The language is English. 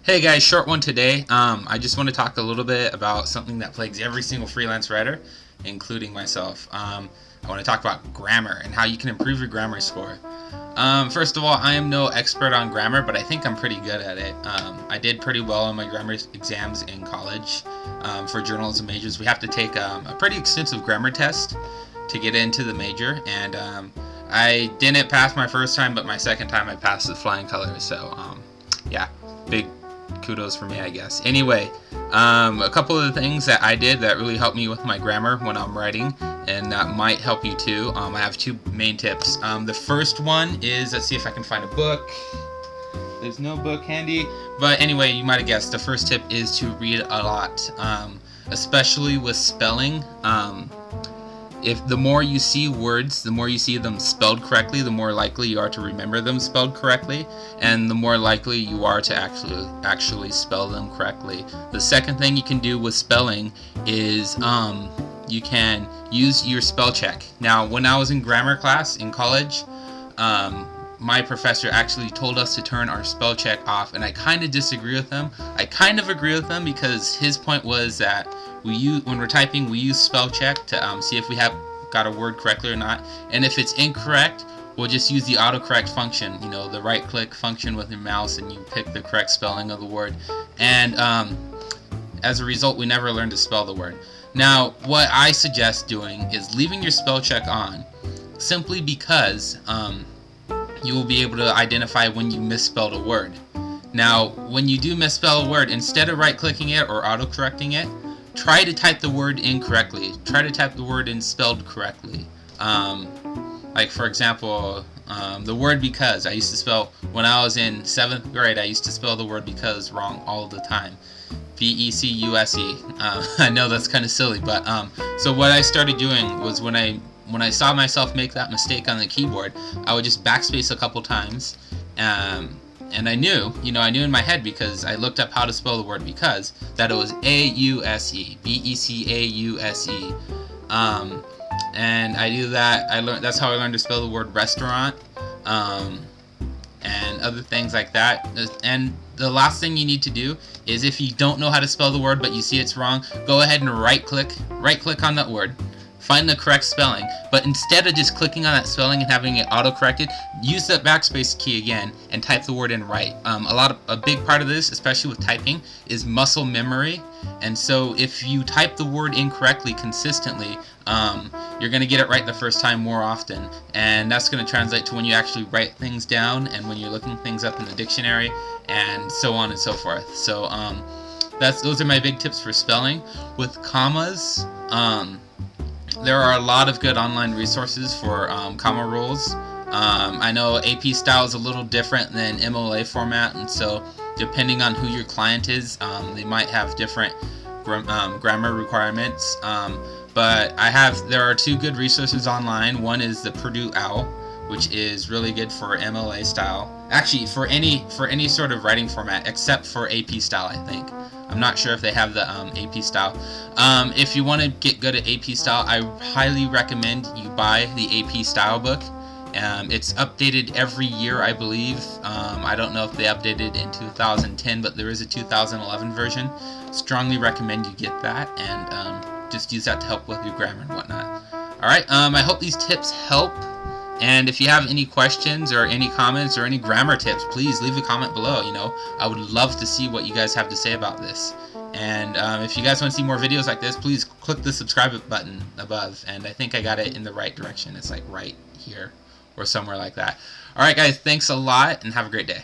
Hey guys, short one today. I just want to talk a little bit about something that plagues every single freelance writer, including myself. I want to talk about grammar and how you can improve your grammar score. First of all, I am no expert on grammar, but I think I'm pretty good at it. I did pretty well on my grammar exams in college. For journalism majors, we have to take a pretty extensive grammar test to get into the major, and I didn't pass my first time, but my second time I passed with flying colors. So yeah, big kudos for me, I guess. Anyway, a couple of the things that I did that really helped me with my grammar when I'm writing, and that might help you too. I have two main tips. The first one is, let's see if I can find a book. There's no book handy, but anyway, you might have guessed. The first tip is to read a lot, especially with spelling. If the more you see words, the more you see them spelled correctly, the more likely you are to remember them spelled correctly, and the more likely you are to actually spell them correctly. The second thing you can do with spelling is you can use your spell check. Now, when I was in grammar class in college, my professor actually told us to turn our spell check off, and I kind of disagree with him. I kind of agree with him because his point was that when we're typing, we use spell check to see if we have got a word correctly or not, and if it's incorrect, we'll just use the autocorrect function, you know, the right click function with your mouse, and you pick the correct spelling of the word, and as a result, we never learn to spell the word. Now, what I suggest doing is leaving your spell check on, simply because you will be able to identify when you misspelled a word. Now, when you do misspell a word, instead of right-clicking it or auto-correcting it, try to type the word in correctly. Try to type the word in spelled correctly. Like, for example, the word because. I used to spell, when I was in 7th grade, I used to spell the word because wrong all the time. B-E-C-U-S-E. I know that's kind of silly, but so what I started doing was when I saw myself make that mistake on the keyboard, I would just backspace a couple times, and I knew in my head, because I looked up how to spell the word because, that it was A-U-S-E, B-E-C-A-U-S-E, and I do that. That's how I learned to spell the word restaurant, and other things like that. And the last thing you need to do is, if you don't know how to spell the word but you see it's wrong, go ahead and right click on that word, find the correct spelling, but instead of just clicking on that spelling and having it auto-corrected, use that backspace key again and type the word in right. A big part of this, especially with typing, is muscle memory, and so if you type the word incorrectly consistently, you're going to get it right the first time more often, and that's going to translate to when you actually write things down and when you're looking things up in the dictionary, and so on and so forth. So those are my big tips for spelling. With commas, there are a lot of good online resources for comma rules. I know AP style is a little different than MLA format, and so depending on who your client is, they might have different grammar requirements. But there are two good resources online. One is the Purdue OWL, which is really good for MLA style. Actually, for any sort of writing format except for AP style, I think. I'm not sure if they have the AP style. If you want to get good at AP style, I highly recommend you buy the AP style book. It's updated every year, I believe. I don't know if they updated in 2010, but there is a 2011 version. Strongly recommend you get that, and just use that to help with your grammar and whatnot. Alright, I hope these tips help. And if you have any questions or any comments or any grammar tips, please leave a comment below. I would love to see what you guys have to say about this. And if you guys want to see more videos like this, please click the subscribe button above. And I think I got it in the right direction. It's like right here or somewhere like that. Alright guys, thanks a lot and have a great day.